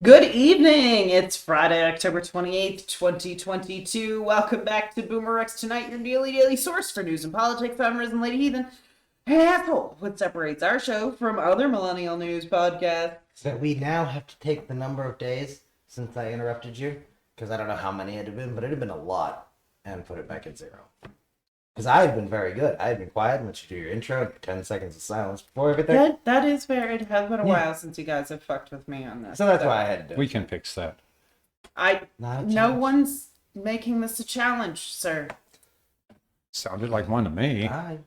Good evening. It's Friday, October 28th, 2022. Welcome back to BoomerRexTonight, your daily source for news and politics. I'm RisenLadyHeathen. Asshole, what separates our show from other Millennial news podcasts? So we now have to take the number of days since I interrupted you, because I don't know how many it had been, but it had been a lot, and put it back at 0. Because I had been very good. I had been quiet and let you do your intro and 10 seconds of silence before everything. That is fair. It has been a while since you guys have fucked with me on this. So that's why I had to do it. We can fix that. No one's making this a challenge, sir. Sounded like one to me. Hi.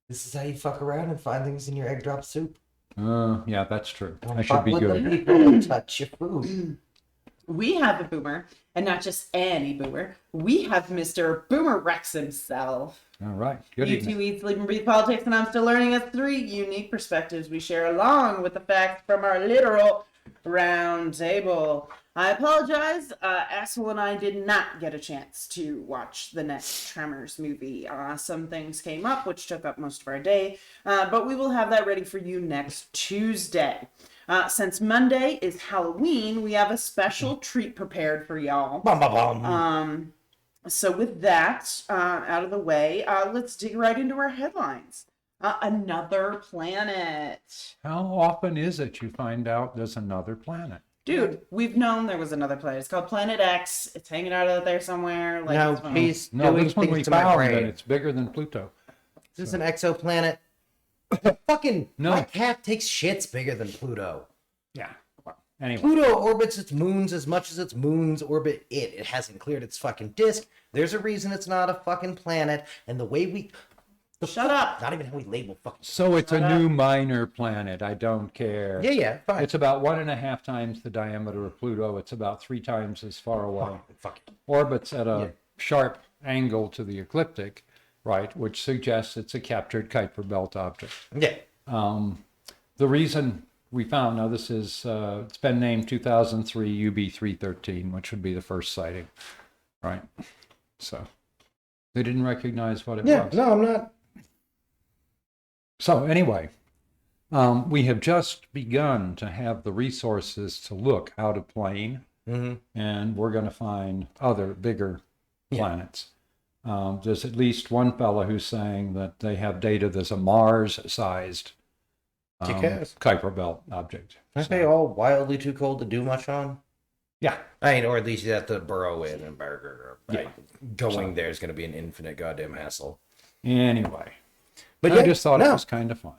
This is how you fuck around and find things in your egg drop soup. Yeah, that's true. Don't I should be fuck with the good. people who touch your food. We have a boomer, and not just any boomer. We have Mr. Boomer Rex himself. All right. Good You evening. two eat, sleep, and breathe politics, and I'm still learning as 3 unique perspectives we share along with the facts from our literal round table. I apologize. Asshole and I did not get a chance to watch the next Tremors movie. Some things came up, which took up most of our day, but we will have that ready for you next Tuesday. Since Monday is Halloween, we have a special treat prepared for y'all. Bum, bum, bum. So with that out of the way, let's dig right into our headlines. Another planet. How often is it you find out there's another planet? Dude, we've known there was another planet. It's called Planet X. It's hanging out there somewhere. Like, No, it's fine. he's No, doing this one we things to my found, and brain. it's bigger than Pluto. This is an exoplanet. Fucking, No. my cat takes shits bigger than Pluto. Yeah. Well, anyway, Pluto orbits its moons as much as its moons orbit it. It hasn't cleared its fucking disk. There's a reason it's not a fucking planet. And the way we... Shut up. Not even how we label fucking... so it's a new minor planet. I don't care. Yeah, fine. It's about 1.5 times the diameter of Pluto. It's about 3 times as far away. Fuck. Orbits at a sharp angle to the ecliptic, right, which suggests it's a captured Kuiper Belt object. Yeah. The reason we found, now this is, it's been named 2003 UB313, which would be the first sighting, right? So they didn't recognize what it was. No, I'm not. So anyway, we have just begun to have the resources to look out of plane, and we're going to find other bigger planets. There's at least one fella who's saying that they have data there's a Mars-sized Kuiper Belt object. Aren't they all wildly too cold to do much on? Yeah. I mean, or at least you have to burrow in and burger. Right? Yeah. Going there is going to be an infinite goddamn hassle. Anyway, But I just thought it was kind of fun.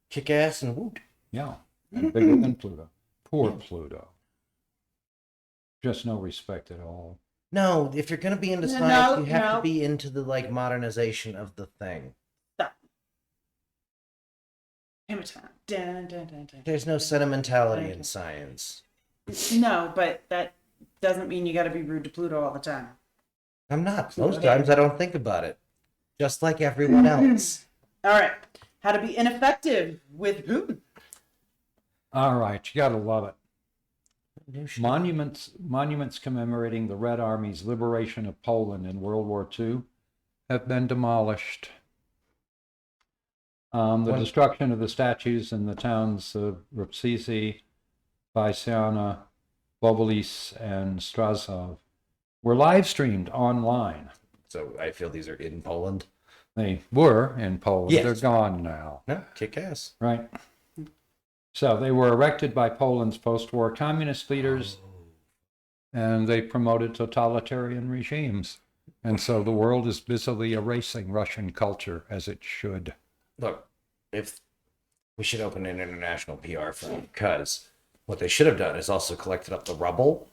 Kick ass and woot. Yeah, and bigger than Pluto. Poor Pluto. Just no respect at all. No, if you're going to be into science, you have to be into the, like, modernization of the thing. Stop. Hammer time. Dun, dun, dun, dun. There's no sentimentality in science. No, but that doesn't mean you gotta be rude to Pluto all the time. I'm not. Most times I don't think about it. Just like everyone else. All right. How to be ineffective with Putin. All right, you gotta love it. Monuments commemorating the Red Army's liberation of Poland in World War II have been demolished. The destruction of the statues in the towns of Rupsisi, Wysiana, Bobolis, and Straszów were live streamed online. So I feel these are in Poland. They were in Poland. Yes. They're gone now. No, kick ass. Right. So they were erected by Poland's post-war communist leaders, and they promoted totalitarian regimes. And so the world is busily erasing Russian culture, as it should. Look, if we should open an international PR firm, because what they should have done is also collected up the rubble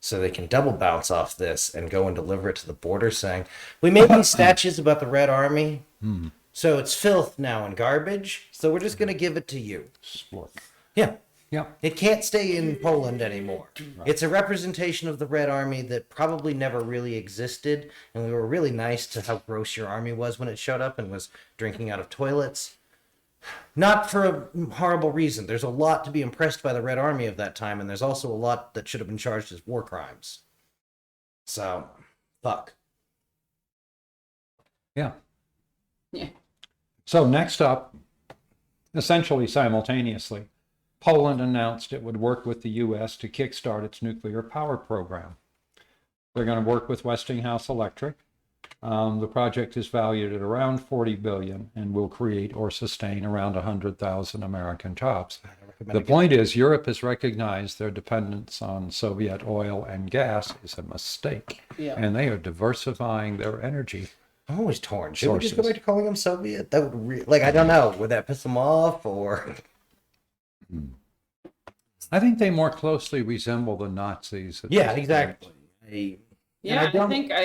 so they can double bounce off this and go and deliver it to the border saying, we made these statues about the Red Army, so it's filth now and garbage, so we're just going to give it to you. Sport. Yeah. Yeah. It can't stay in Poland anymore. Right. It's a representation of the Red Army that probably never really existed, and we were really nice to how gross your army was when it showed up and was drinking out of toilets. Not for a horrible reason. There's a lot to be impressed by the Red Army of that time, and there's also a lot that should have been charged as war crimes. So, fuck. Yeah. Yeah. So next up, essentially simultaneously, Poland announced it would work with the U.S. to kickstart its nuclear power program. They're going to work with Westinghouse Electric. The project is valued at around $40 billion and will create or sustain around 100,000 American jobs. The point is, Europe has recognized their dependence on Soviet oil and gas is a mistake, and they are diversifying their energy. I'm always torn. Should we just go back to calling them Soviet? That would I don't know. Would that piss them off or? I think they more closely resemble the Nazis. Yeah, exactly. I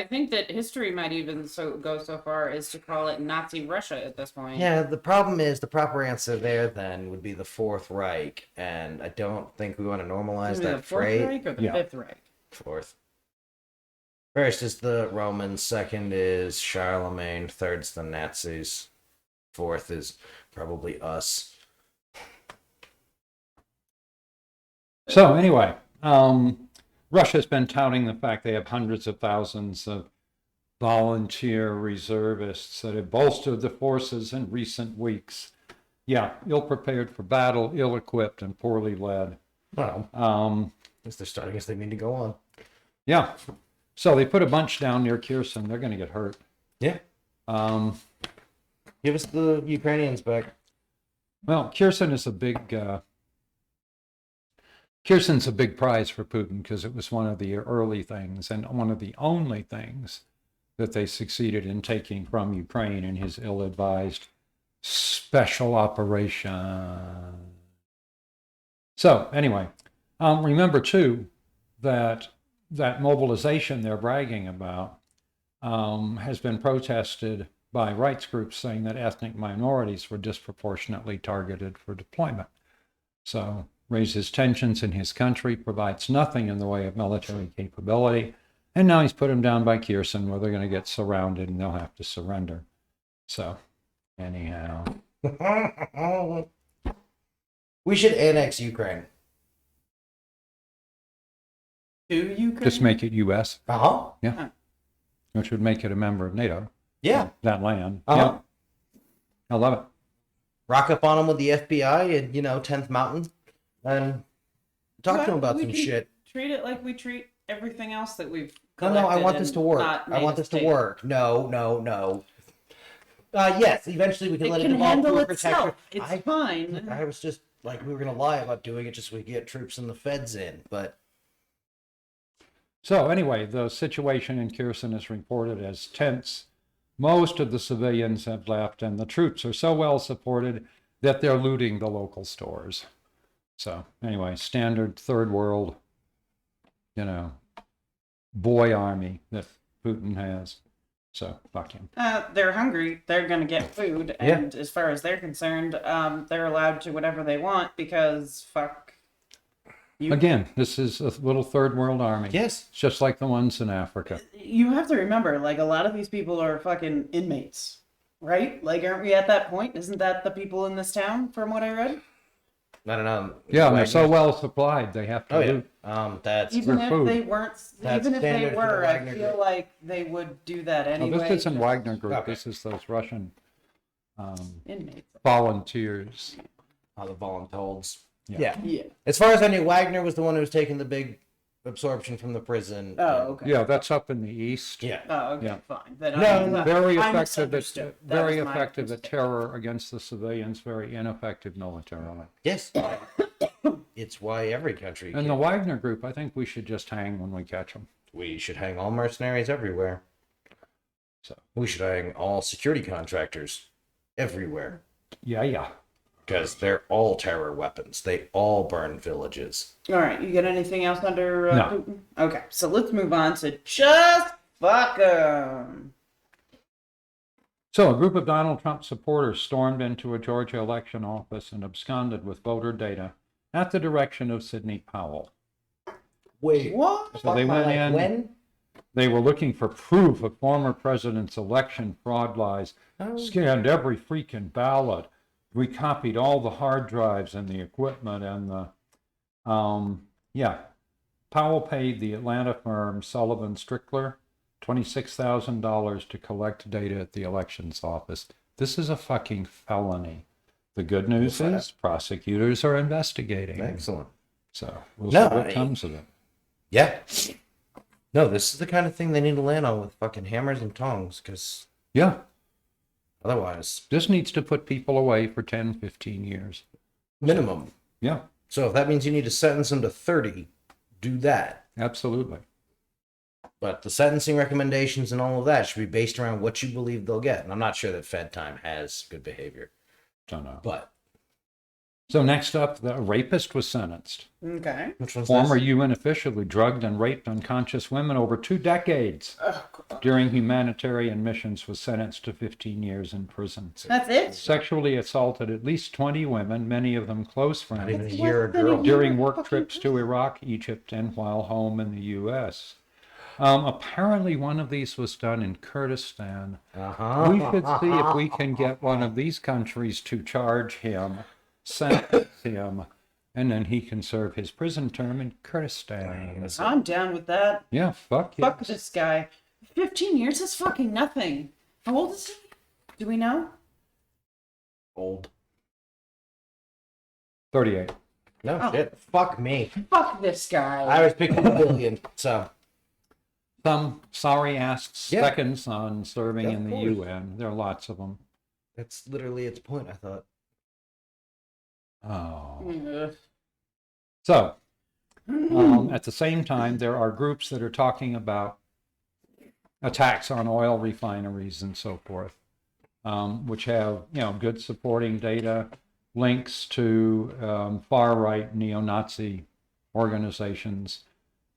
think that history might even go so far as to call it Nazi Russia at this point. Yeah, the problem is the proper answer there then would be the Fourth Reich, and I don't think we want to normalize that phrase. The Fourth Reich or the Fifth Reich? Fourth. First is the Romans, second is Charlemagne, third's the Nazis, fourth is probably us. So anyway, Russia's been touting the fact they have hundreds of thousands of volunteer reservists that have bolstered the forces in recent weeks. Yeah, ill-prepared for battle, ill-equipped, and poorly led. Well, I guess they're starting as they mean to go on. Yeah. So they put a bunch down near Kherson. They're going to get hurt. Yeah. Give us the Ukrainians back. Well, Kherson's a big prize for Putin because it was one of the early things and one of the only things that they succeeded in taking from Ukraine in his ill-advised special operation. So anyway, remember too that mobilization they're bragging about has been protested by rights groups saying that ethnic minorities were disproportionately targeted for deployment. So raises tensions in his country, provides nothing in the way of military capability, and now he's put them down by Kherson where they're going to get surrounded and they'll have to surrender. So anyhow. We should annex Ukraine. To Ukraine? Just make it U.S. Uh-huh. Yeah. Which would make it a member of NATO. Yeah. That land. Uh-huh. Yeah. I love it. Rock up on them with the FBI and, 10th Mountain and talk to them about some shit. Treat it like we treat everything else that we've No, I want this to work. I want this to work. No. Yes, eventually we can let it evolve to a protector. It's fine. I was just we were going to lie about doing it just so we get troops and the feds in, but... So anyway, the situation in Kherson is reported as tense. Most of the civilians have left, and the troops are so well supported that they're looting the local stores. So anyway, standard third world, boy army that Putin has. So fuck him. They're hungry. They're going to get food. And as far as they're concerned, they're allowed to whatever they want because fuck you. Again, this is a little third world army. Yes. It's just like the ones in Africa. You have to remember, a lot of these people are fucking inmates, right? Aren't we at that point? Isn't that the people in this town, from what I read? I don't know. Yeah, and they're so well supplied, they have to loot. That's even if food. they weren't, That's even if they standard for the were, I Wagner feel group. like they would do that anyway. This isn't Wagner Group. Okay. This is those Russian Inmates. volunteers. the voluntold. Yeah. Yeah. As far as I knew, Wagner was the one who was taking the big absorption from the prison. Oh, okay. Yeah, that's up in the east. Yeah. Oh, okay, Yeah. fine. Then No, Very I effective. misunderstood. That Very was my effective at mistake. terror against the civilians. Very ineffective militarily. Yes. It's why every country. And the Wagner Group, I think we should just hang when we catch them. We should hang all mercenaries everywhere. So We should hang all security contractors everywhere. yeah. Because they're all terror weapons. They all burn villages. All right, you got anything else under No. Putin? Okay, so let's move on to just fuck 'em. So a group of Donald Trump supporters stormed into a Georgia election office and absconded with voter data at the direction of Sidney Powell. Wait. What? So they went in. When? They were looking for proof of former president's election fraud lies, scanned every freaking ballot, recopied all the hard drives and the equipment and the, Powell paid the Atlanta firm Sullivan Strickler $26,000 to collect data at the elections office. This is a fucking felony. The good news is prosecutors are investigating. Excellent. So we'll No, see what comes of it. Yeah. No, this is the kind of thing they need to land on with fucking hammers and tongs, because Yeah, otherwise, this needs to put people away for 10, 15 years. minimum. Yeah, So if that means you need to sentence them to 30, do that. absolutely. But the sentencing recommendations and all of that should be based around what you believe they'll get. And I'm not sure that Fed time has good behavior. Don't know. But So next up, the rapist was sentenced. Okay. which one's Former this? UN official who drugged and raped unconscious women over 2 decades Oh, God. during humanitarian missions was sentenced to 15 years in prison. That's it? Sexually assaulted at least 20 women, many of them close Not even a friends, year Less than a girl. year. during work trips to Iraq, Egypt, and while home in the U.S. Apparently, one of these was done in Kurdistan. Uh-huh. We should see if we can get one of these countries to charge him, sentence him, and then he can serve his prison term in Kurdistan. I'm down with that. Yeah, fuck Fuck yes. this guy. 15 years is fucking nothing. How old is he? Do we know? Old. 38. No Oh. shit. Fuck me. Fuck this guy. I was picking a billion, so. Some sorry ass Yeah. seconds on serving Of in the course. UN. There are lots of them. That's literally its point, I thought. Oh. Ugh. So, at the same time, there are groups that are talking about attacks on oil refineries and so forth, which have, good supporting data, links to far-right neo-Nazi organizations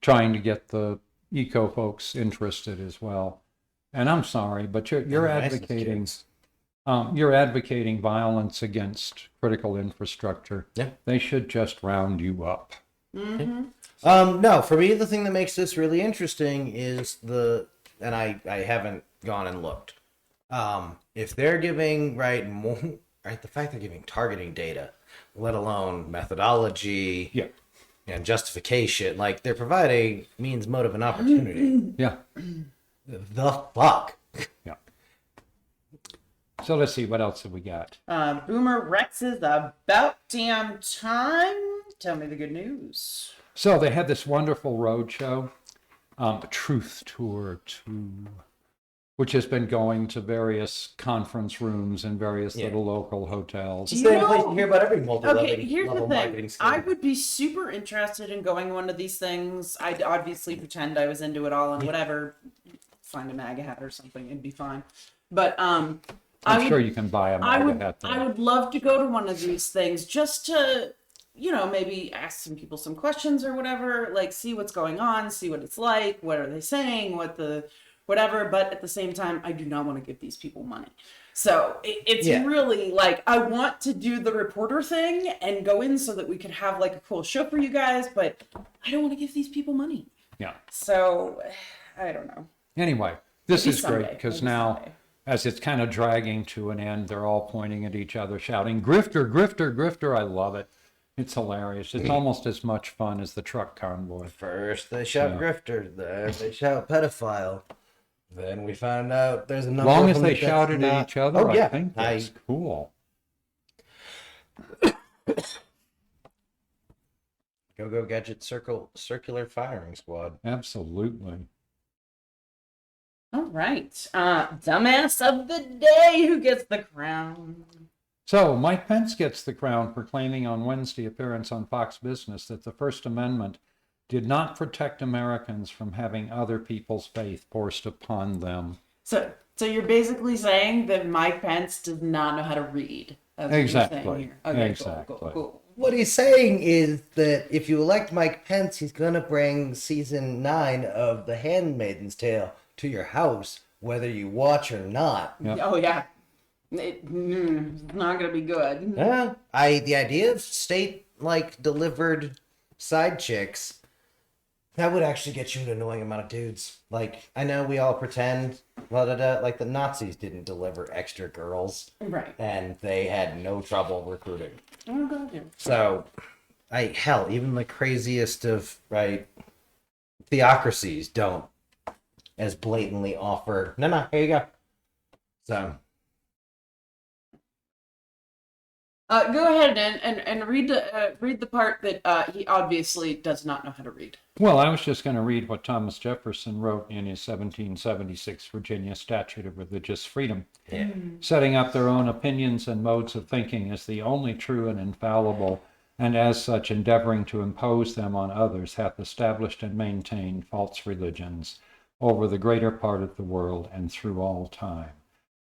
trying to get the eco folks interested as well. And I'm sorry, but you're advocating violence against critical infrastructure. Yeah. They should just round you up. No, for me, the thing that makes this really interesting is and I haven't gone and looked. If they're giving, the fact they're giving targeting data, let alone methodology Yeah. and justification, like they're providing means, motive, and opportunity. Yeah. The fuck? Yeah. So let's see, what else have we got? Boomer Rex is about damn time. Tell me the good news. So they had this wonderful road show, the Truth Tour 2, which has been going to various conference rooms in various little local hotels. It's the same place you hear about every multi-level Okay, here's the level marketing thing. scheme. I would be super interested in going one of these things. I'd obviously pretend I was into it all and whatever. Find a MAGA hat or something, it'd be fine. But I'm sure you can buy a MAGA hat there. I would love to go to one of these things just to, maybe ask some people some questions or whatever, like see what's going on, see what it's like, what are they saying, whatever. But at the same time, I do not want to give these people money. So it's really like, I want to do the reporter thing and go in so that we could have like a cool show for you guys, but I don't want to give these people money. Yeah. So I don't know. Anyway, this Maybe is someday. great because Maybe now, someday. as it's kind of dragging to an end, they're all pointing at each other, shouting, "Grifter, grifter, grifter." I love it. It's hilarious. It's almost as much fun as the truck convoy. First they shout Yeah. grifter, then they shout pedophile. Then we found out there's a number As long of as them they that's shouted not- at each other, Oh, yeah. I think that's cool. Go Gadget Circular Firing Squad. Absolutely. All right. Dumbass of the day, who gets the crown? So, Mike Pence gets the crown for claiming on Wednesday appearance on Fox Business that the First Amendment did not protect Americans from having other people's faith forced upon them. So you're basically saying that Mike Pence does not know how to read. That's what you're saying Exactly. here. Okay, Exactly. Cool. What he's saying is that if you elect Mike Pence, he's gonna bring season 9 of The Handmaid's Tale to your house, whether you watch or not. Yep. Oh yeah. It's not gonna be good. Yeah, the idea of state delivered side chicks, that would actually get you an annoying amount of dudes. Like, I know we all pretend like the Nazis didn't deliver extra girls, Right. and they had no trouble recruiting. Oh god. Yeah. So, even the craziest of theocracies don't as blatantly offer. No, here you go. So. Go ahead and read the part that he obviously does not know how to read. Well, I was just going to read what Thomas Jefferson wrote in his 1776 Virginia Statute of Religious Freedom. Yeah. Setting up their own opinions and modes of thinking as the only true and infallible, and as such endeavoring to impose them on others, hath established and maintained false religions over the greater part of the world and through all time,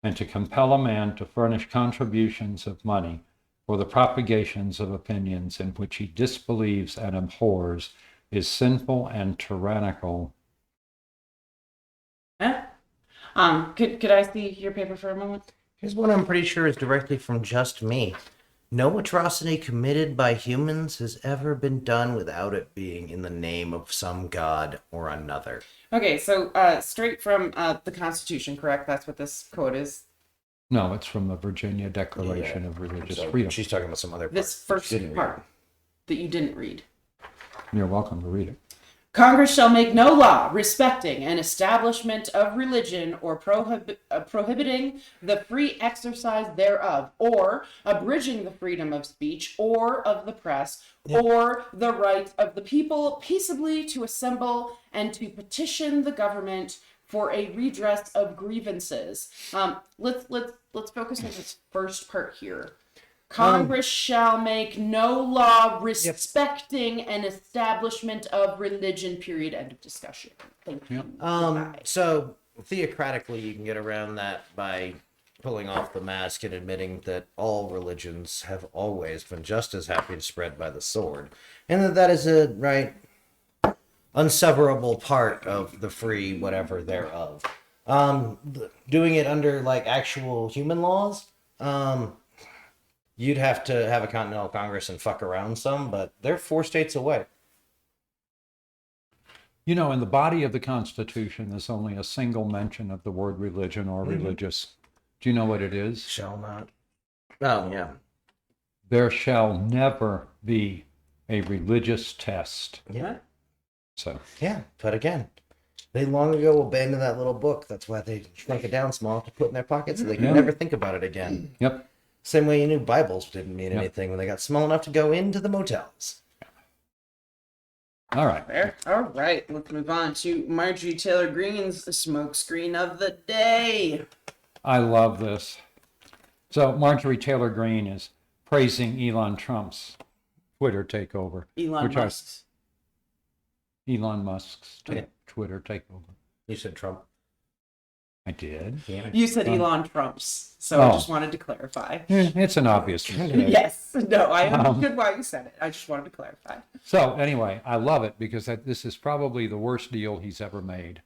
and to compel a man to furnish contributions of money for the propagations of opinions in which he disbelieves and abhors is sinful and tyrannical. Could I see your paper for a moment? Here's one I'm pretty sure is directly from Just Me. No atrocity committed by humans has ever been done without it being in the name of some god or another. Okay, so straight from the Constitution, correct? That's what this quote is. No, it's from the Virginia Declaration of Religious Freedom. She's talking about some other This first part that you didn't read. You're welcome to read it. Congress shall make no law respecting an establishment of religion or prohibiting the free exercise thereof, or abridging the freedom of speech or of the press, or the right of the people peaceably to assemble and to petition the government for a redress of grievances. Let's focus on this first part here. Congress shall make no law respecting an establishment of religion, period, end of discussion. Thank you. Goodbye. So theocratically, you can get around that by pulling off the mask and admitting that all religions have always been just as happy to spread by the sword, and that is a unseverable part of the free whatever thereof. Doing it under like actual human laws, you'd have to have a Continental Congress and fuck around some, but they're 4 states away. You know, in the body of the Constitution, there's only a single mention of the word religion or religious. Do you know what it is? Shall not. Oh, yeah. There shall never be a religious test. Yeah. So. Yeah, but again, they long ago abandoned that little book. That's why they shrank it down small to put in their pockets so they could never think about it again. Yep. Same way you knew Bibles didn't mean anything when they got small enough to go into the motels. All right. Fair. All right, let's move on to Marjorie Taylor Greene's smokescreen of the day. I love this. So Marjorie Taylor Greene is praising Elon Trump's Twitter takeover. Elon Musk's Twitter takeover. You said Trump. I did. Yeah. You said Elon Trump's, so I just wanted to clarify. It's an obvious mistake. Yes. No, I understood why you said it. I just wanted to clarify. So anyway, I love it because this is probably the worst deal he's ever made,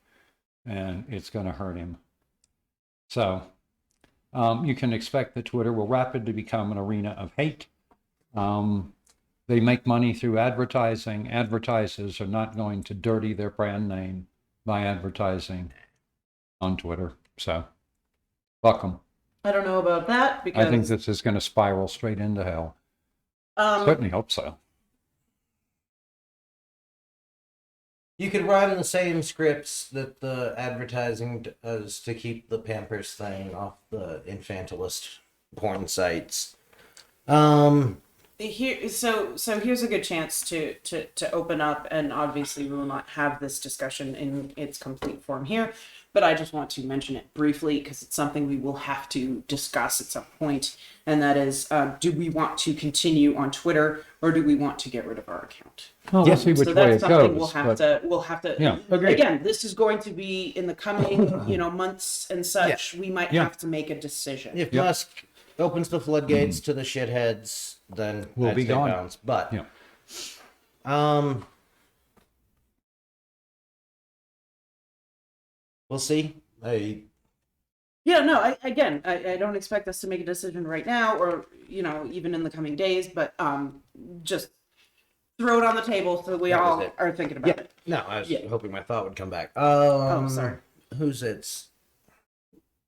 and it's going to hurt him. So you can expect that Twitter will rapidly become an arena of hate. They make money through advertising. Advertisers are not going to dirty their brand name by advertising on Twitter. So fuck them. I don't know about that because I think this is going to spiral straight into hell. Certainly hope so. You could write in the same scripts that the advertising does to keep the Pampers thing off the infantilist porn sites. Here's a good chance to open up, and obviously we will not have this discussion in its complete form here, but I just want to mention it briefly because it's something we will have to discuss at some point, and that is, do we want to continue on Twitter or do we want to get rid of our account? Well, we'll see which way it goes. We'll have to. Yeah, agreed. Again, this is going to be in the coming, months and such. We might have to make a decision. If Musk opens the floodgates to the shitheads, then we'll be gone. Bounce. But we'll see. I don't expect us to make a decision right now or, even in the coming days, but just throw it on the table so we all are thinking about it. No, I was hoping my thought would come back. Sorry. Who's it's?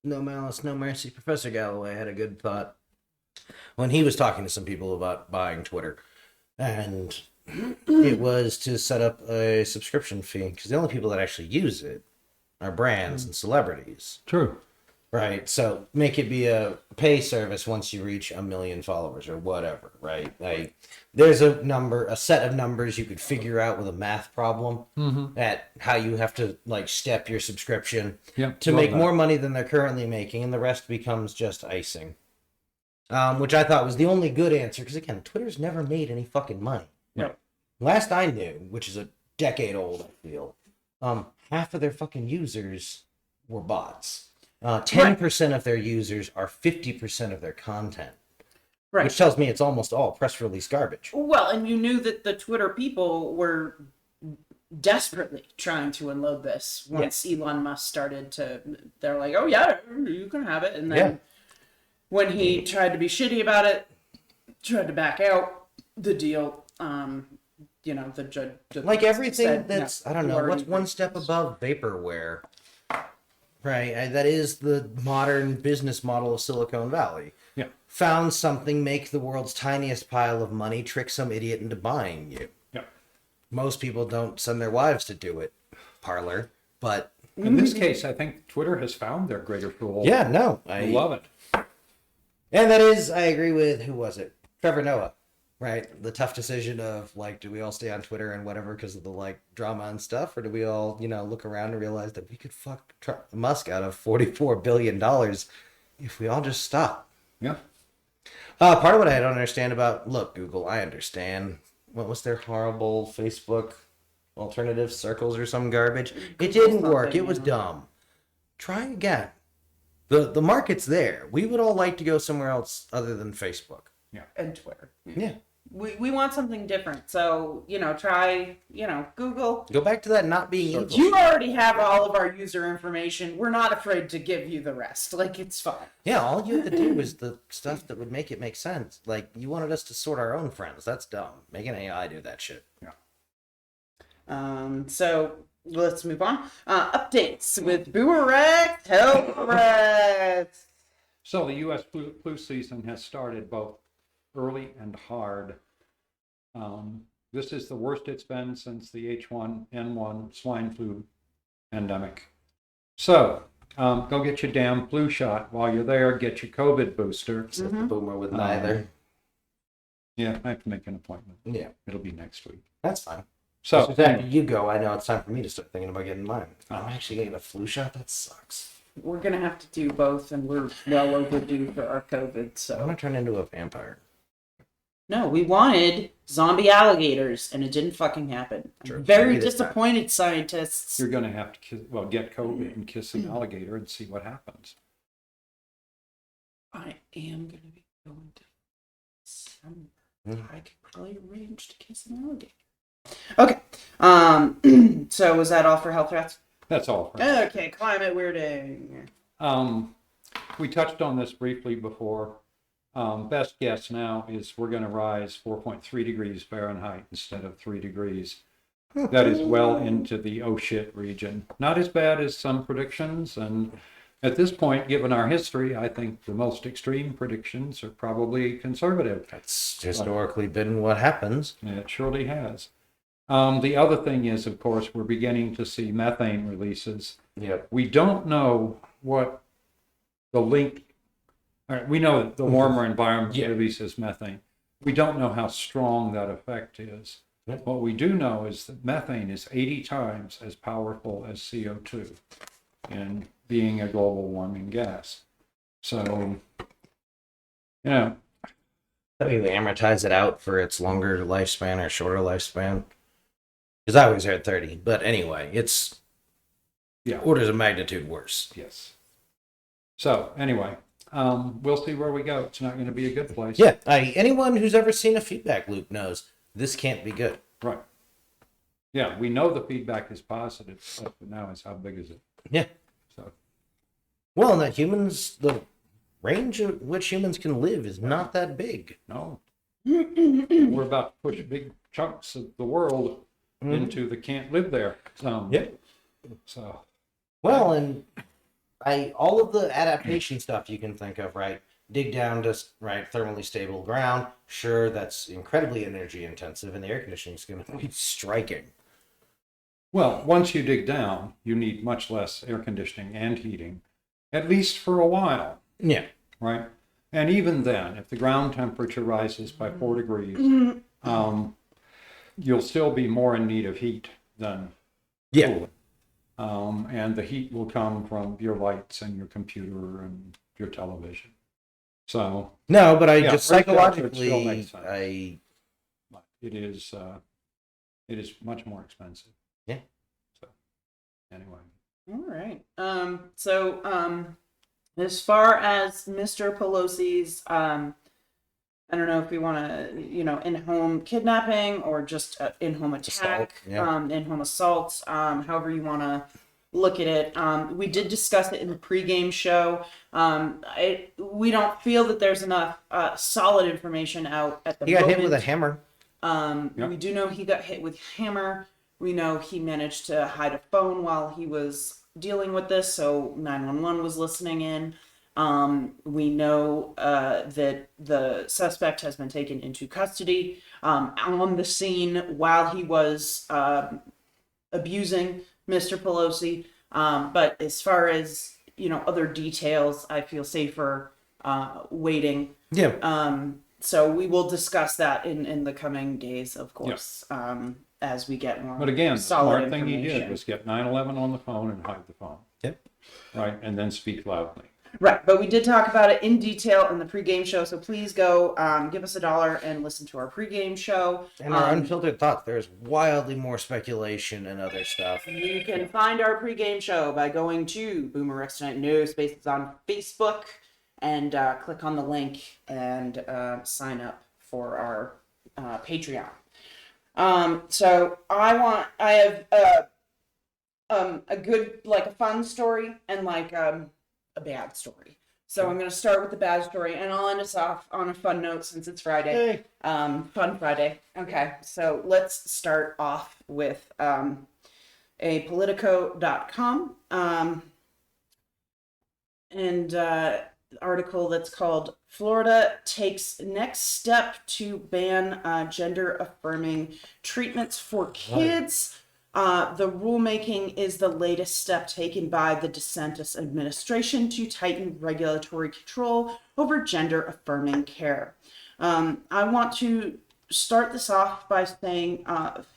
No malice, no mercy. Professor Galloway had a good thought when he was talking to some people about buying Twitter. And it was to set up a subscription fee because the only people that actually use it are brands and celebrities. True. Right. So make it be a pay service once you reach 1 million followers or whatever, right? Like there's a set of numbers you could figure out with a math problem at how you have to like step your subscription to make more money than they're currently making, and the rest becomes just icing. Which I thought was the only good answer, because again, Twitter's never made any fucking money. Yeah. Last I knew, which is a decade old, I feel, half of their fucking users were bots. 10% of their users are 50% of their content. Right. Which tells me it's almost all press release garbage. Well, and you knew that the Twitter people were desperately trying to unload this once Elon Musk started to, they're like, oh yeah, you can have it. And then when he tried to be shitty about it, tried to back out the deal, you know, the judge like everything said, that's, I don't know, what's one step above vaporware? Right, that is the modern business model of Silicon Valley. Yeah. Found something, make the world's tiniest pile of money, trick some idiot into buying you. Yeah. Most people don't send their wives to do it, Parlor, but... In this case, I think Twitter has found their greater tool. Yeah, no. I love it. And that is, I agree with, who was it? Trevor Noah. Right, the tough decision of like, do we all stay on Twitter and whatever because of the like drama and stuff, or do we all, you know, look around and realize that we could fuck Musk out of $44 billion if we all just stop? Yeah. Part of what I don't understand about, look, Google, I understand. What was their horrible Facebook alternative circles or some garbage? It didn't work. It was dumb. Try again. The market's there. We would all like to go somewhere else other than Facebook. Yeah. And Twitter. Yeah. We want something different. So, you know, try, you know, Google. Go back to that not being evil. You already have all of our user information. We're not afraid to give you the rest. Like, it's fine. Yeah, all you had to do was the stuff that would make it make sense. Like, you wanted us to sort our own friends. That's dumb. Make an AI do that shit. Yeah. So, let's move on. Updates with BoomerRex Health Threats. So, the U.S. flu season has started both early and hard. This is the worst it's been since the H1N1 swine flu pandemic. So, go get your damn flu shot. While you're there, get your COVID booster. Except the boomer with neither. Yeah, I have to make an appointment. Yeah. It'll be next week. That's fine. So, after you go, I know it's time for me to start thinking about getting mine. I'm actually getting a flu shot? That sucks. We're going to have to do both, and we're well overdue for our COVID, so... I'm going to turn into a vampire. No, we wanted zombie alligators, and it didn't fucking happen. Sure. Very disappointed, scientists. you're going to have to get COVID and kiss an alligator and see what happens. I am going to be going to December. I could probably arrange to kiss an alligator. Okay. So was that all for health threats? That's all. Okay, climate weirding. We touched on this briefly before. Best guess now is we're going to rise 4.3 degrees Fahrenheit instead of 3 degrees. That is well into the oh shit region. Not as bad as some predictions, and at this point, given our history, I think the most extreme predictions are probably conservative. That's historically been what happens. It surely has. The other thing is, of course, we're beginning to see methane releases. Yep. We don't know what the link. We know that the warmer environment releases methane. We don't know how strong that effect is. Yep. What we do know is that methane is 80 times as powerful as CO2 in being a global warming gas. So, you know. Maybe they amortize it out for its longer lifespan or shorter lifespan. Because I always heard 30. But anyway, it's orders of magnitude worse. Yes. So, anyway. We'll see where we go. It's not going to be a good place. Yeah, anyone who's ever seen a feedback loop knows this can't be good. Right. Yeah, we know the feedback is positive, but now it's how big is it? Yeah. So. Well, and that the range at which humans can live is not that big. No. We're about to push big chunks of the world into the can't live there. So. Well, and all of the adaptation stuff you can think of, right? Dig down to thermally stable ground. Sure, that's incredibly energy intensive, and the air conditioning is going to be striking. Well, once you dig down, you need much less air conditioning and heating at least for a while, Yeah. right? And even then, if the ground temperature rises by 4 degrees, you'll still be more in need of heat than Yeah. cooling. And the heat will come from your lights and your computer and your television. So No, but I yeah, just room temperature still psychologically, makes sense. I It is much more expensive. Yeah. So anyway. All right. As far as Mr. Pelosi's, I don't know if we want to, in-home kidnapping or just in-home attack, in-home assault, however you want to look at it. We did discuss it in the pregame show. We don't feel that there's enough solid information out at the he moment. got hit with a hammer. Yep. We do know he got hit with hammer. We know he managed to hide a phone while he was dealing with this, so 911 was listening in. We know that the suspect has been taken into custody on the scene while he was abusing Mr. Pelosi. But as far as, other details, I feel safer waiting. Yeah. So we will discuss that in the coming days, of course, as we get more. But again, the solid smart thing he did information. was get 911 on the phone and hide the phone. Yep. Right, and then speak loudly. Right, but we did talk about it in detail in the pregame show, so please go give us $1 and listen to our pregame show. And our unfiltered thoughts. There's wildly more speculation and other stuff. You can find our pregame show by going to BoomerRexTonight No Spaces on Facebook and click on the link and sign up for our Patreon. So I have a good, a fun story and a bad story. So I'm going to start with the bad story and I'll end us off on a fun note since it's Friday. Hey. Fun Friday. Okay, so let's start off with a Politico.com and article that's called Florida Takes Next Step to Ban Gender-Affirming Treatments for Kids. The rulemaking is the latest step taken by the DeSantis administration to tighten regulatory control over gender-affirming care. I want to start this off by saying,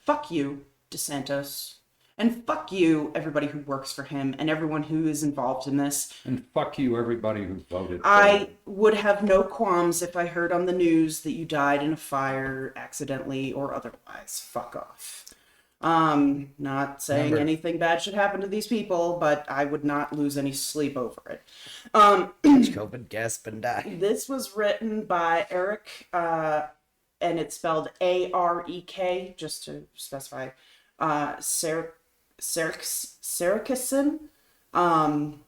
fuck you, DeSantis. And fuck you, everybody who works for him and everyone who is involved in this. And fuck you, everybody who voted for I him. would have no qualms if I heard on the news that you died in a fire accidentally or otherwise. Fuck off. Not saying anything bad should happen to these people, but I would not lose any sleep over it. COVID, gasp, and die. This was written by Eric, and it's spelled A-R-E-K, just to specify, Serkison, and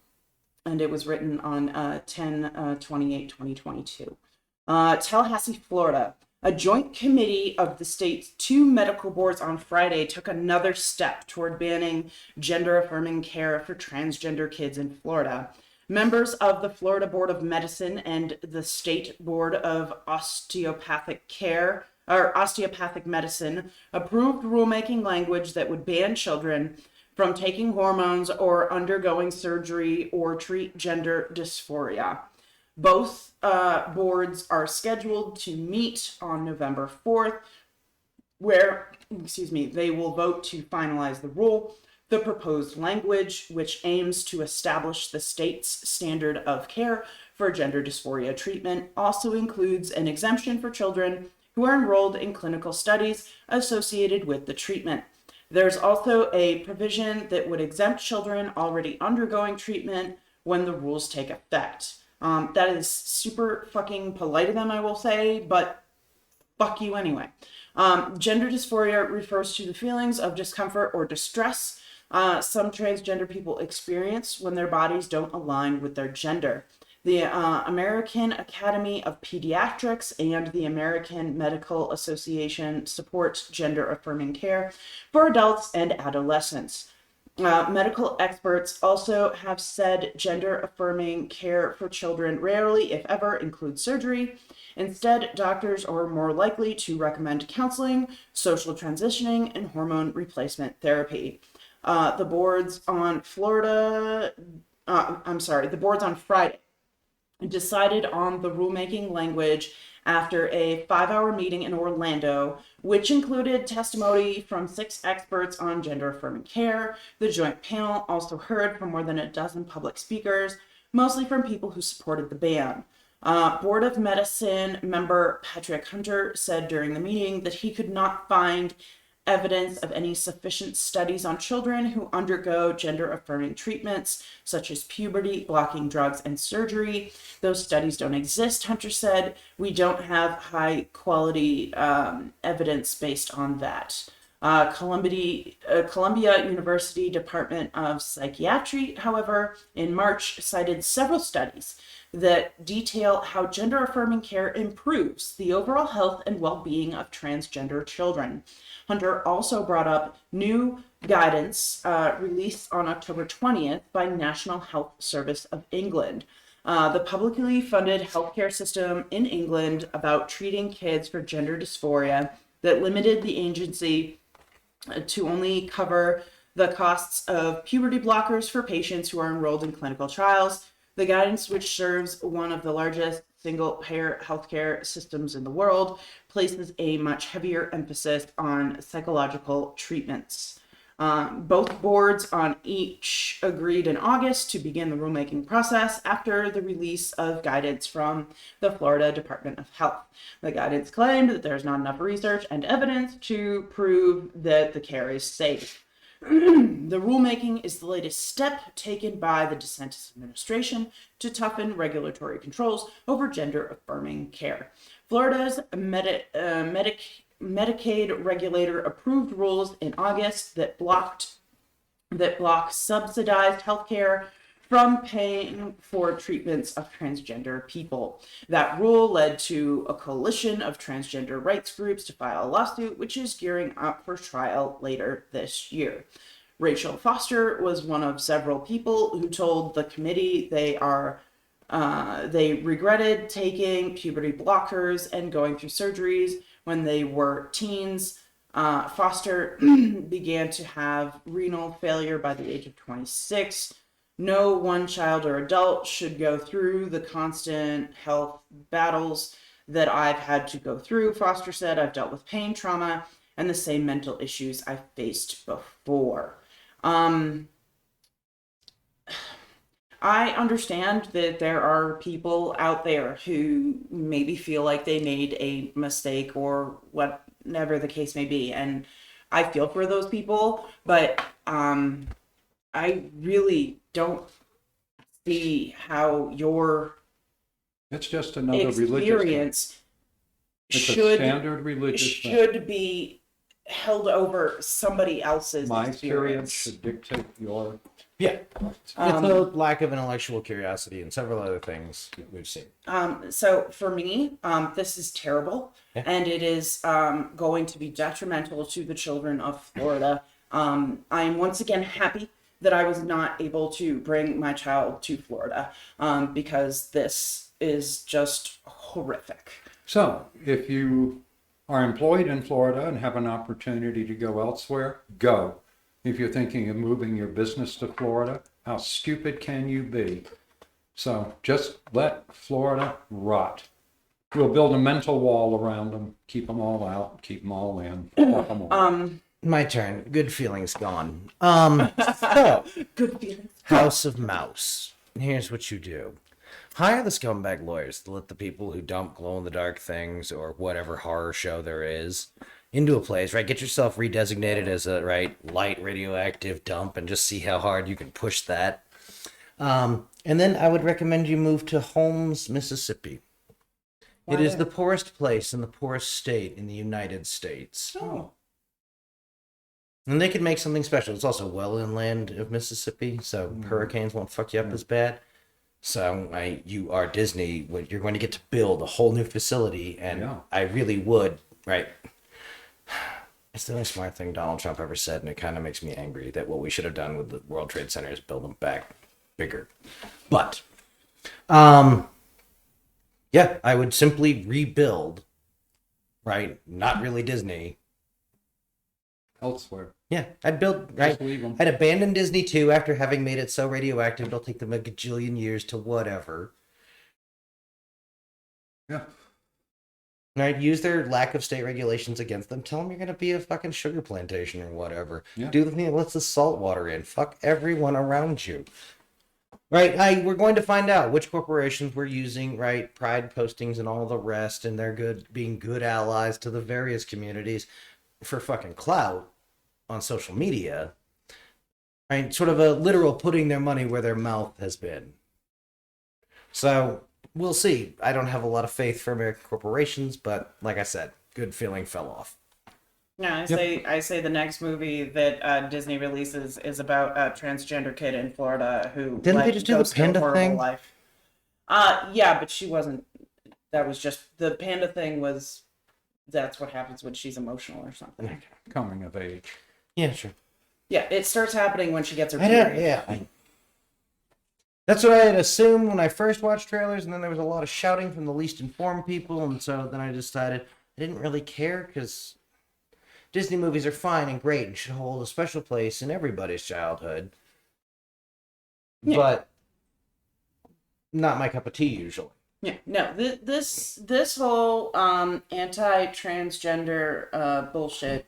it was written on 10/28/2022. Tallahassee, Florida. A joint committee of the state's 2 medical boards on Friday took another step toward banning gender-affirming care for transgender kids in Florida. Members of the Florida Board of Medicine and the State Board of Osteopathic Medicine approved rulemaking language that would ban children from taking hormones or undergoing surgery or treat gender dysphoria. Both boards are scheduled to meet on November 4th, where, they will vote to finalize the rule. The proposed language, which aims to establish the state's standard of care for gender dysphoria treatment, also includes an exemption for children who are enrolled in clinical studies associated with the treatment. There's also a provision that would exempt children already undergoing treatment when the rules take effect. That is super fucking polite of them, I will say, but fuck you anyway. Gender dysphoria refers to the feelings of discomfort or distress some transgender people experience when their bodies don't align with their gender. The American Academy of Pediatrics and the American Medical Association support gender-affirming care for adults and adolescents. Medical experts also have said gender-affirming care for children rarely, if ever, includes surgery. Instead, doctors are more likely to recommend counseling, social transitioning, and hormone replacement therapy. The boards on Florida the boards on Friday decided on the rulemaking language after a 5-hour meeting in Orlando, which included testimony from 6 experts on gender-affirming care. The joint panel also heard from more than a dozen public speakers, mostly from people who supported the ban. Board of Medicine member Patrick Hunter said during the meeting that he could not find evidence of any sufficient studies on children who undergo gender-affirming treatments, such as puberty, blocking drugs, and surgery. Those studies don't exist, Hunter said. We don't have high-quality evidence based on that. Columbia University Department of Psychiatry, however, in March cited several studies that detail how gender-affirming care improves the overall health and well-being of transgender children. Hunter also brought up new guidance released on October 20th by National Health Service of England, the publicly funded healthcare system in England, about treating kids for gender dysphoria, that limited the agency to only cover the costs of puberty blockers for patients who are enrolled in clinical trials. The guidance, which serves one of the largest single-payer healthcare systems in the world, places a much heavier emphasis on psychological treatments. Both boards on each agreed in August to begin the rulemaking process after the release of guidance from the Florida Department of Health. The guidance claimed that there's not enough research and evidence to prove that the care is safe. The rulemaking is the latest step taken by the DeSantis administration to toughen regulatory controls over gender-affirming care. Florida's Medicaid regulator approved rules in August that block subsidized healthcare from paying for treatments of transgender people. That rule led to a coalition of transgender rights groups to file a lawsuit, which is gearing up for trial later this year. Rachel Foster was one of several people who told the committee they regretted taking puberty blockers and going through surgeries when they were teens. Foster began to have renal failure by the age of 26. No one child or adult should go through the constant health battles that I've had to go through, Foster said. I've dealt with pain, trauma, and the same mental issues I've faced before. I understand that there are people out there who maybe feel like they made a mistake or whatever the case may be, and I feel for those people, but I really don't see how your It's just another religious thing. experience It's a standard religious thing. should be held over somebody else's My experience. experience should dictate your. Yeah. It's a lack of intellectual curiosity and several other things we've seen. So for me, this is terrible, Yeah. and it is going to be detrimental to the children of Florida. I am once again happy that I was not able to bring my child to Florida because this is just horrific. So, if you are employed in Florida and have an opportunity to go elsewhere, go. If you're thinking of moving your business to Florida, how stupid can you be? So, just let Florida rot. We'll build a mental wall around them, keep them all out, keep them all in, fuck them all. My turn. Good feelings gone. So, Good feelings. House of Mouse. Here's what you do. Hire the scumbag lawyers to let the people who dump glow-in-the-dark things or whatever horror show there is into a place, right? Get yourself redesignated as a, light radioactive dump and just see how hard you can push that. And then I would recommend you move to Holmes, Mississippi. It is the poorest place in the poorest state in the United States. Oh. And they could make something special. It's also well inland of Mississippi, so hurricanes won't fuck you up as bad. So you are Disney, you're going to get to build a whole new facility, and I really would, right? It's the only smart thing Donald Trump ever said, and it kind of makes me angry that what we should have done with the World Trade Center is build them back bigger. But, yeah, I would simply rebuild, right? Not really Disney. elsewhere. Yeah, I'd build, Just right? leave 'em. I'd abandon Disney too after having made it so radioactive it'll take them a gajillion years to whatever. Yeah. Right? Use their lack of state regulations against them. Tell them you're going to be a fucking sugar plantation or whatever. Yeah. Do the thing that lets the salt water in. Fuck everyone around you. Right? We're going to find out which corporations were using, right, pride postings and all the rest, and they're being good allies to the various communities for fucking clout on social media. Right? Sort of a literal putting their money where their mouth has been. So we'll see. I don't have a lot of faith for American corporations, but like I said, good feeling fell off. Yeah, I say the next movie that Disney releases is about a transgender kid in Florida who Didn't they just do the goes through a panda horrible thing? life. Yeah, but she wasn't. That was just the panda thing. Was that's what happens when she's emotional or something? Coming of age. Yeah, sure. Yeah, it starts happening when she gets her I don't. period. Yeah. That's what I had assumed when I first watched trailers, and then there was a lot of shouting from the least informed people, and so then I decided I didn't really care because Disney movies are fine and great and should hold a special place in everybody's childhood. Yeah. But not my cup of tea usually. Yeah, no, this whole anti-transgender bullshit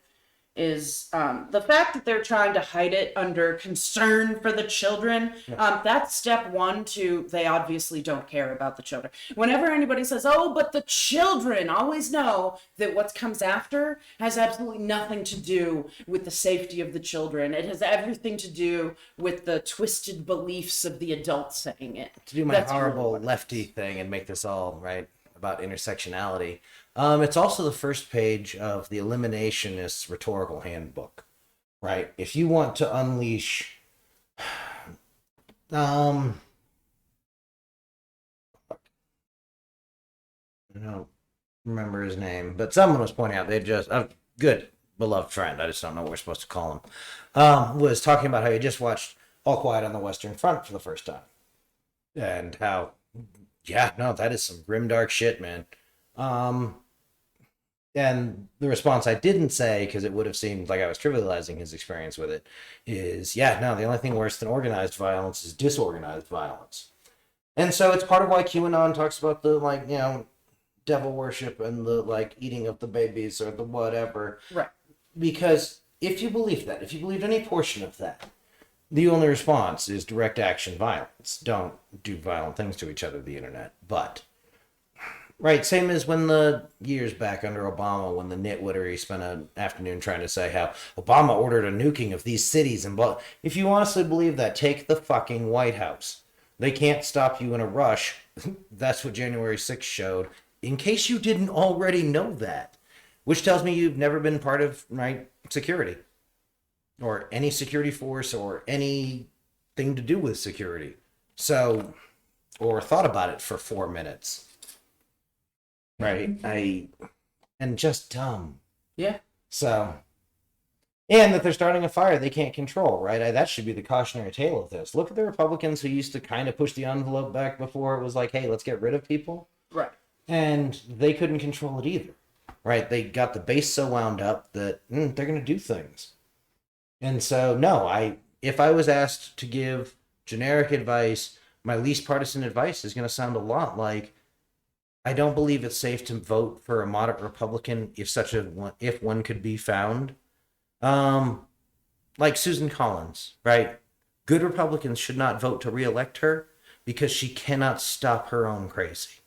is the fact that they're trying to hide it under concern for the children. That's step one to they obviously don't care about the children. Whenever anybody says, oh, but the children, always know that what comes after has absolutely nothing to do with the safety of the children. It has everything to do with the twisted beliefs of the adults saying it. To do my That's horrible really what it lefty is. thing and make this all right about intersectionality. It's also the first page of the Eliminationist Rhetorical Handbook, right? If you want to unleash, I don't remember his name, but someone was pointing out they just good beloved friend. I just don't know what we're supposed to call him. Was talking about how he just watched All Quiet on the Western Front for the first time, and how, yeah, no, that is some grimdark shit, man. And the response I didn't say, because it would have seemed like I was trivializing his experience with it, is, yeah, no, the only thing worse than organized violence is disorganized violence. And so it's part of why QAnon talks about the, like, you know, devil worship and the, like, eating of the babies or the whatever. Right. Because if you believe that, if you believed any portion of that, the only response is direct action violence. Don't do violent things to each other, the internet. But, right, same as when the years back under Obama, when the nitwittery spent an afternoon trying to say how Obama ordered a nuking of these cities and blah. If you honestly believe that, take the fucking White House. They can't stop you in a rush. That's what January 6th showed. In case you didn't already know that. Which tells me you've never been part of, right, security. Or any security force or anything to do with security. So, or thought about it for 4 minutes. Right? And just dumb. Yeah. So, and that they're starting a fire they can't control, right? That should be the cautionary tale of this. Look at the Republicans who used to kind of push the envelope back before it was like, hey, let's get rid of people. Right. And they couldn't control it either, right? They got the base so wound up that they're going to do things. And so, no, if I was asked to give generic advice, my least partisan advice is going to sound a lot like, I don't believe it's safe to vote for a moderate Republican if one could be found. Like Susan Collins, right? Good Republicans should not vote to reelect her because she cannot stop her own crazy.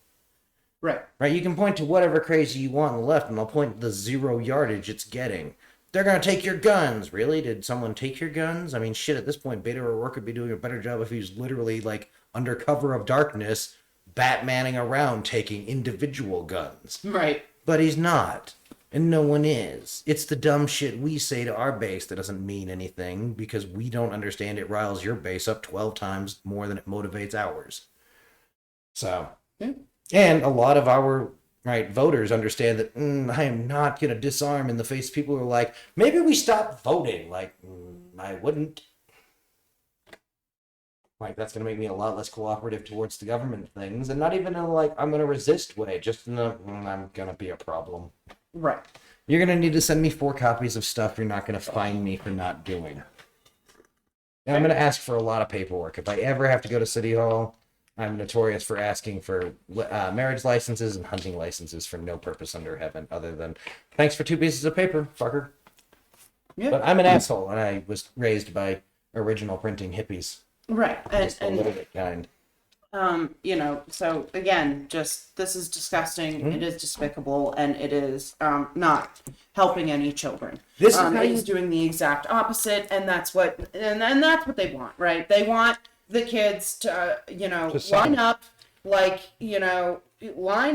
Right. Right? You can point to whatever crazy you want on the left, and I'll point to the 0 yardage it's getting. They're going to take your guns. Really? Did someone take your guns? I mean, shit, at this point, Beto O'Rourke could be doing a better job if he was literally, like, under cover of darkness, Batmaning around taking individual guns. Right. But he's not. And no one is. It's the dumb shit we say to our base that doesn't mean anything because we don't understand it riles your base up 12 times more than it motivates ours. So, yeah. And a lot of our voters understand that I am not going to disarm in the face of people who are like, maybe we stop voting. Like, I wouldn't. Like, that's going to make me a lot less cooperative towards the government things. And not even in, like, I'm going to resist way, just in the, I'm going to be a problem. Right. You're going to need to send me 4 copies of stuff you're not going to find me for not doing. And I'm going to ask for a lot of paperwork. If I ever have to go to City Hall, I'm notorious for asking for marriage licenses and hunting licenses for no purpose under heaven other than, thanks for 2 pieces of paper, fucker. Yeah. But I'm an asshole, and I was raised by original printing hippies. Right. Just a little bit kind. You know, so again, just this is disgusting. It is despicable, and it is not helping any children. This is it is doing the exact opposite, and that's what that's what they want, right? They want the kids to line up, line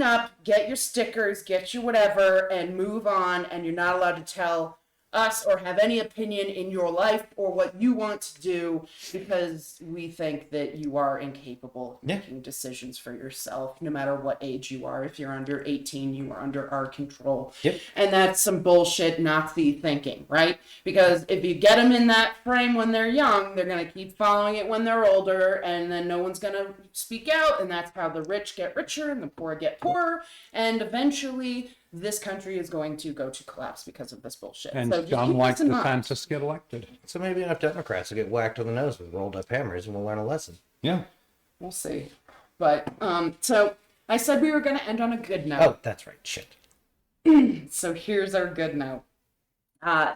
up, get your stickers, get you whatever, and move on. And you're not allowed to tell us or have any opinion in your life or what you want to do because we think that you are incapable of making decisions for yourself, no matter what age you are. If you're under 18, you are under our control. Yep. And that's some bullshit Nazi thinking, right? Because if you get them in that frame when they're young, they're going to keep following it when they're older, and then no one's going to speak out, and that's how the rich get richer and the poor get poorer, and eventually this country is going to go to collapse because of this bullshit. And so some like DeSantis get elected. So maybe enough Democrats will get whacked on the nose with rolled up hammers and we'll learn a lesson. Yeah. We'll see. But, so I said we were going to end on a good note. Oh, that's right. Shit. So here's our good note.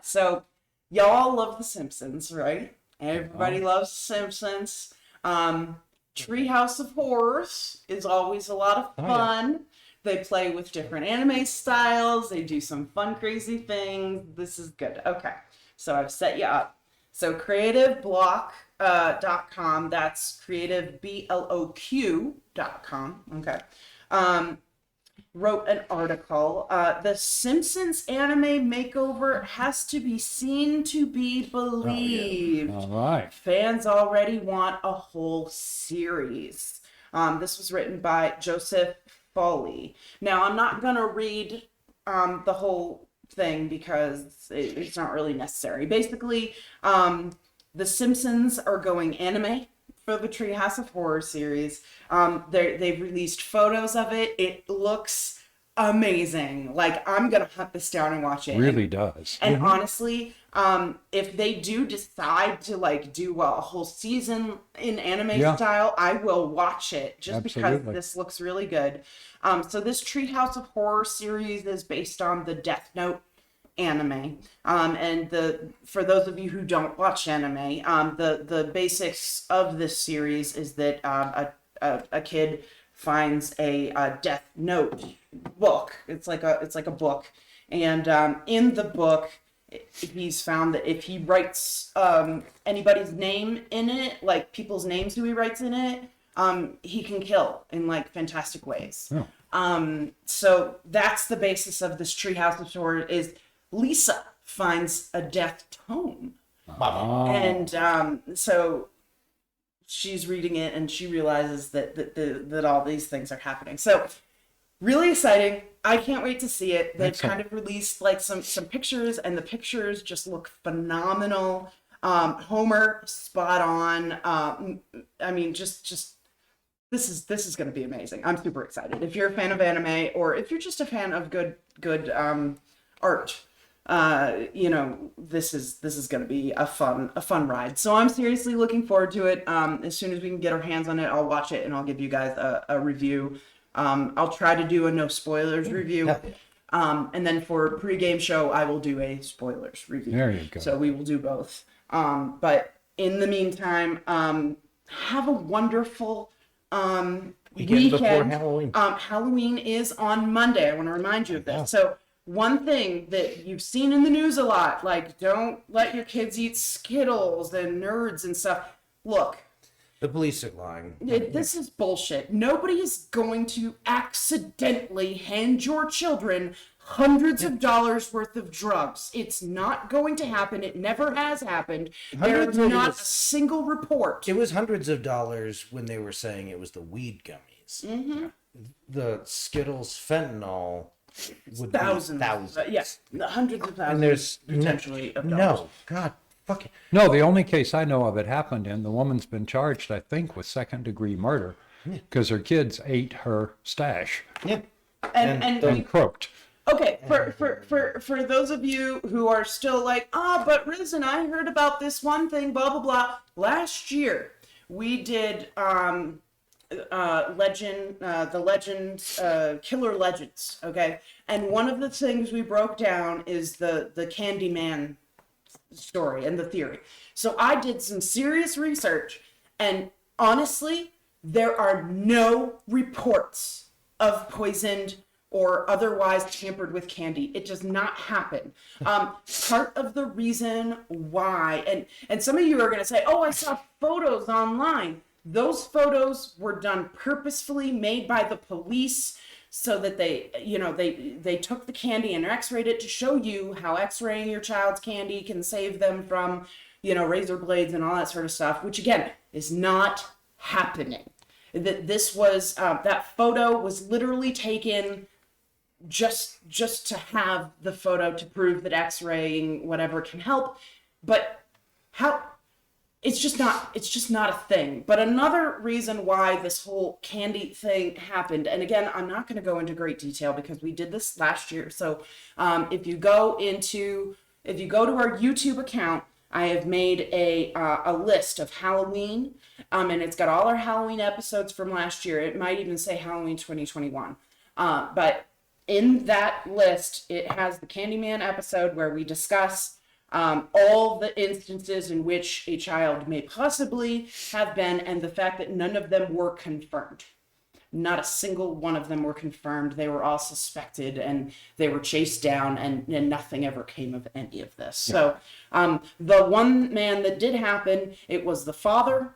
So y'all love The Simpsons, right? Everybody loves Simpsons. Treehouse of Horrors is always a lot of fun. They play with different anime styles. They do some fun, crazy things. This is good. Okay. So I've set you up. So creativeblock.com, that's creativebloq.com. Okay. Wrote an article. The Simpsons anime makeover has to be seen to be believed. All right. Fans already want a whole series. This was written by Joseph Foley. Now, I'm not going to read the whole thing because it's not really necessary. Basically, the Simpsons are going anime for the Treehouse of Horror series. They've released photos of it. It looks amazing. Like, I'm going to hunt this down and watch it. Really does. And honestly, if they do decide to do a whole season in anime style, I will watch it just because this looks really good. So this Treehouse of Horror series is based on the Death Note anime. And for those of you who don't watch anime, the basics of this series is that a kid finds a Death Note book. It's like a book, and in the book, he's found that if he writes anybody's name in it, like people's names who he writes in it, he can kill in fantastic ways. So that's the basis of this Treehouse of Horror. Is Lisa finds a death tome, and so she's reading it and she realizes that all these things are happening. So really exciting. I can't wait to see it. They've kind of released some pictures, and the pictures just look phenomenal. Homer, spot on. I mean, just this is going to be amazing. I'm super excited. If you're a fan of anime, or if you're just a fan of good art, this is going to be a fun ride. So I'm seriously looking forward to it. As soon as we can get our hands on it, I'll watch it and I'll give you guys a review. I'll try to do a no spoilers review. And then for pregame show, I will do a spoilers review. There you go. So we will do both. But in the meantime, have a wonderful weekend before Halloween. Halloween is on Monday. I want to remind you of this. So one thing that you've seen in the news a lot, don't let your kids eat Skittles and nerds and stuff. Look, the police are lying. this is bullshit. Nobody is going to accidentally hand your children hundreds of dollars worth of drugs. It's not going to happen. It never has happened. There's not a single report. It was hundreds of dollars when they were saying it was the weed gummies. Mm-hmm. The Skittles fentanyl would thousands. be thousands. Yes, hundreds of thousands. And there's potentially of dollars. no, God, fuck it. No, the only case I know of it happened in, the woman's been charged, I think, with second-degree murder because her kids ate her stash And and croaked. Okay, for those of you who are still like, but Risen, I heard about this one thing, blah blah blah. Last year we did Killer Legends, okay? And one of the things we broke down is the Candyman story and the theory. So I did some serious research, and honestly, there are no reports of poisoned or otherwise tampered with candy. It does not happen. Part of the reason why, and some of you are going to say, oh, I saw photos online. Those photos were done purposefully, made by the police, so that they took the candy and x-rayed it to show you how x-raying your child's candy can save them from, razor blades and all that sort of stuff, which again is not happening. That photo was literally taken just to have the photo to prove that x-raying whatever can help, but it's just not a thing. But another reason why this whole candy thing happened, and again, I'm not going to go into great detail because we did this last year. So if you go to our YouTube account, I have made a list of Halloween, and it's got all our Halloween episodes from last year. It might even say Halloween 2021. But in that list, it has the Candyman episode where we discuss all the instances in which a child may possibly have been, and the fact that none of them were confirmed. Not a single one of them were confirmed. They were all suspected, and they were chased down, and nothing ever came of any of this. Yeah. So the one man that did happen, it was the father,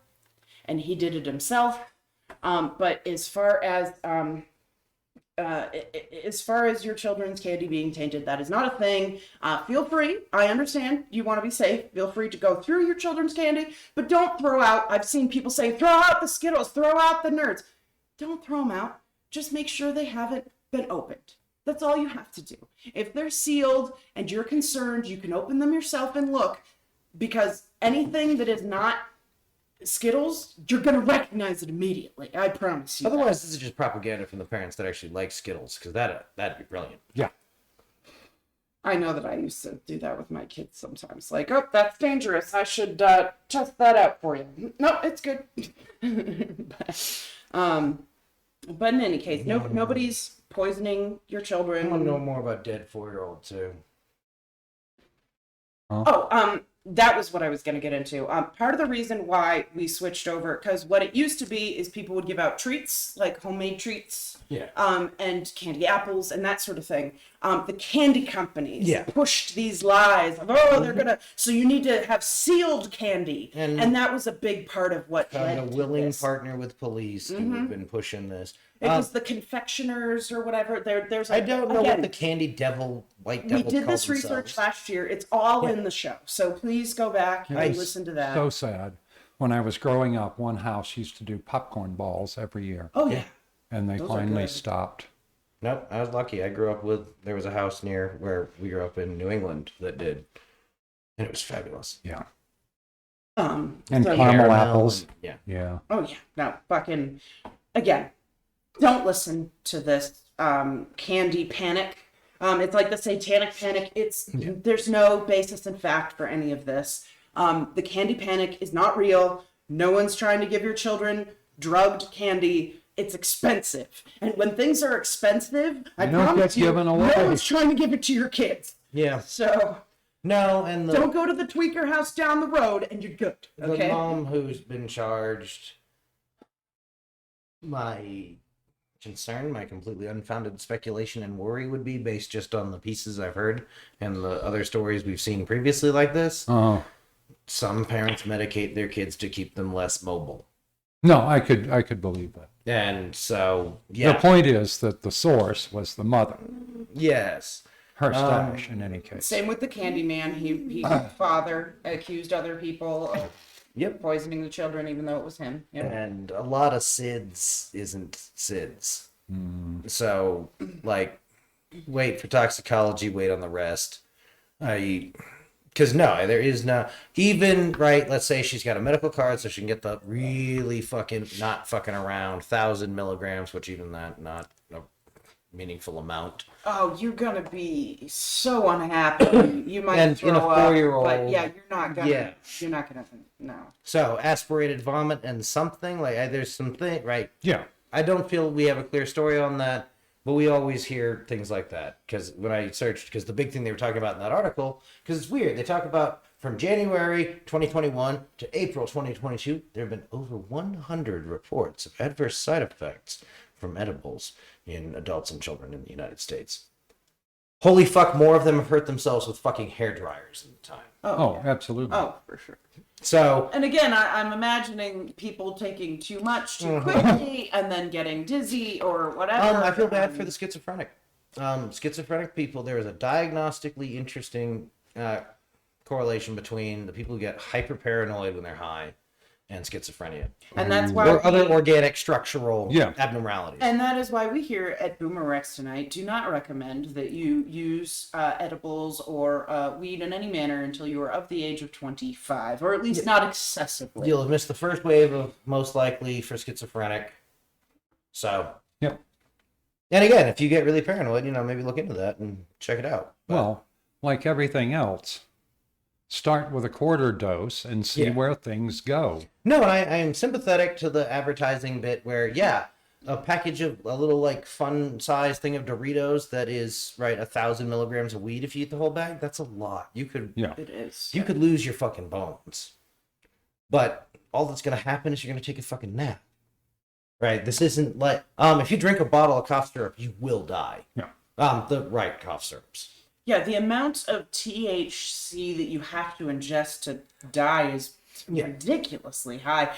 and he did it himself. But as far as your children's candy being tainted, that is not a thing. Feel free. I understand you want to be safe. Feel free to go through your children's candy, but don't throw out. I've seen people say, throw out the Skittles, throw out the Nerds. Don't throw them out. Just make sure they haven't been opened. That's all you have to do. If they're sealed and you're concerned, you can open them yourself and look, because anything that is not Skittles, you're going to recognize it immediately. I promise you. Otherwise, this is just propaganda from the parents that actually like Skittles, because that'd be brilliant. Yeah. I know that I used to do that with my kids sometimes. Like, oh, that's dangerous. I should test that out for you. No, it's good. But in any case, nobody's poisoning your children. I want to know more about dead 4-year-old too. Oh, that was what I was going to get into. Part of the reason why we switched over, because what it used to be is people would give out treats, like homemade treats, and candy apples and that sort of thing. The candy companies pushed these lies of, they're going to, so you need to have sealed candy. And that was a big part of what led a willing partner with police who have been pushing this. It was the confectioners or whatever. There's I don't know what the candy white devil. We did this research last year. It's all in the show, so please go back and listen to that. So sad. When I was growing up, one house used to do popcorn balls every year. Oh yeah. And they finally stopped. Nope, I was lucky. There was a house near where we grew up in New England that did, and it was fabulous. Yeah. And caramel apples. Yeah. Oh yeah. No, fucking again. Don't listen to this candy panic. It's like the satanic panic. There's no basis in fact for any of this. The candy panic is not real. No one's trying to give your children drugged candy. It's expensive. And when things are expensive, I promise you, no one's trying to give it to your kids. Yeah. So no, and don't go to the tweaker house down the road and you're good. Okay. The mom who's been charged, my concern, my completely unfounded speculation and worry would be based just on the pieces I've heard and the other stories we've seen previously like this. Some parents medicate their kids to keep them less mobile. No, I could believe that. And so, the point is that the source was the mother. Yes. Her stash, in any case. Same with the Candyman. He father accused other people of poisoning the children, even though it was him. Yep. And a lot of SIDS isn't SIDS. So, like, wait for toxicology, wait on the rest. Because there is no, even, right, let's say she's got a medical card so she can get the really not fucking around 1,000 milligrams, which even that, meaningful amount. Oh, you're gonna be so unhappy. You might And throw in a up, 4-year-old, but yeah, you're not gonna. yeah. You're not gonna. No. So aspirated vomit and something like there's something right. Yeah. I don't feel we have a clear story on that, but we always hear things like that because when I searched, because the big thing they were talking about in that article, because it's weird, they talk about from January 2021 to April 2022, there have been over 100 reports of adverse side effects from edibles in adults and children in the United States. Holy fuck, more of them have hurt themselves with fucking hair dryers in the time. Oh, Yeah. absolutely. Oh, for sure. So, And again, I'm imagining people taking too much too quickly and then getting dizzy or whatever. I feel bad for the schizophrenic. Schizophrenic people, there is a diagnostically interesting correlation between the people who get hyperparanoid when they're high and schizophrenia. And that's why Or other organic structural Yeah. abnormalities. And that is why we here at BoomerRexTonight do not recommend that you use edibles or weed in any manner until you are of the age of 25, or at least not excessively. You'll have missed the first wave of most likely for schizophrenic. So, Yep. and again, if you get really paranoid, maybe look into that and check it out. But, Well, like everything else, start with a quarter dose and see Yeah. where things go. no, I am sympathetic to the advertising bit where, a package of a little like fun size thing of Doritos that is 1,000 milligrams of weed. If you eat the whole bag, that's a lot. You could It is. you could lose your fucking bones. But all that's gonna happen is you're gonna take a fucking nap. Right? This isn't like if you drink a bottle of cough syrup, you will die. Yeah. The right cough syrups. Yeah, the amount of THC that you have to ingest to die is ridiculously high.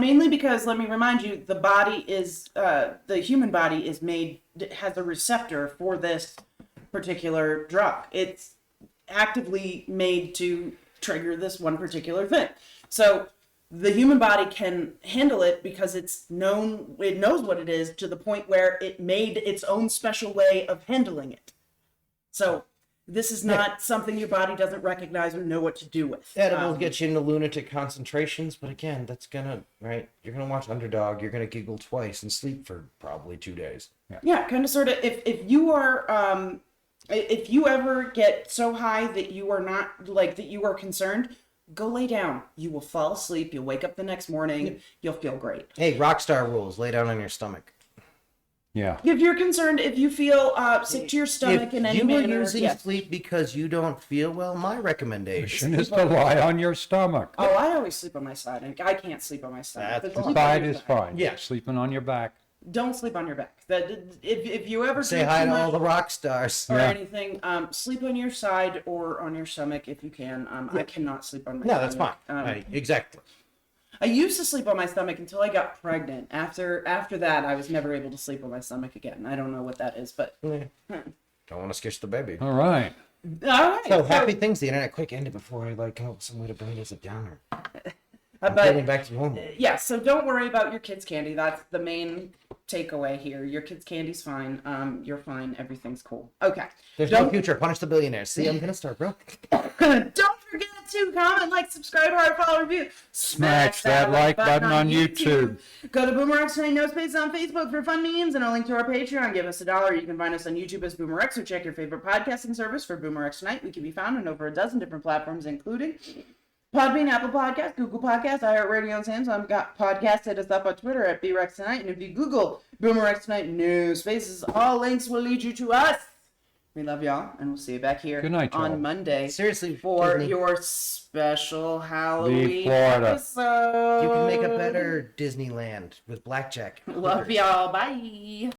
Mainly because, let me remind you, the human body has a receptor for this particular drug. It's actively made to trigger this one particular thing. So the human body can handle it because it knows what it is, to the point where it made its own special way of handling it. So this is not something your body doesn't recognize or know what to do with. Edibles get you into lunatic concentrations, but again, that's gonna you're gonna watch Underdog, you're gonna giggle twice and sleep for probably 2 days. Yeah, kind of, sort of. If you are, if you ever get so high that you are not that you are concerned, go lay down. You will fall asleep. You'll wake up the next morning. You'll feel great. Hey, Rockstar rules: lay down on your stomach. Yeah. If you're concerned, if you feel sick to your stomach in any If you are manner, using yes. sleep because you don't feel well, my recommendation Is to lie on your stomach. Oh, I always sleep on my side. And I can't sleep on my stomach. That's But fine. sleep on Side your is side. fine. Yeah. Sleeping on your back. Don't sleep on your back. If you ever say drink hi too to all much the rock stars. or Yeah. anything, sleep on your side or on your stomach if you can. I cannot sleep on my No, stomach. that's fine. Right, exactly. I used to sleep on my stomach until I got pregnant. After that, I was never able to sleep on my stomach again. I don't know what that is, but Don't want to skitch the baby. All right. all right. So happy things. The internet quick ended before I come up with some way to bring this down. I'm but getting back to normal. yeah, so don't worry about your kids' candy. That's the main takeaway here. Your kids' candy's fine. You're fine. Everything's cool. Okay. There's no future. Punish the billionaires. See, I'm gonna start, bro. Don't forget to comment, like, subscribe, heart, follow, review. Smash that like button on YouTube. Go to BoomerRexTonight No Space on Facebook for fun memes and a link to our Patreon. Give us $1. You can find us on YouTube as BoomerX, or check your favorite podcasting service for BoomerRexTonight. We can be found on over a dozen different platforms, including Podbean, Apple Podcasts, Google Podcasts, iHeartRadio, and Samsung. Got podcasts. Hit us up on Twitter at BRexTonight. And if you Google BoomerRexTonight No Spaces, all links will lead you to us. We love y'all, and we'll see you back here Good night, y'all. on Monday Seriously, for Disney, your special Halloween Florida. episode. you can make a better Disneyland with blackjack. Love y'all. Bye.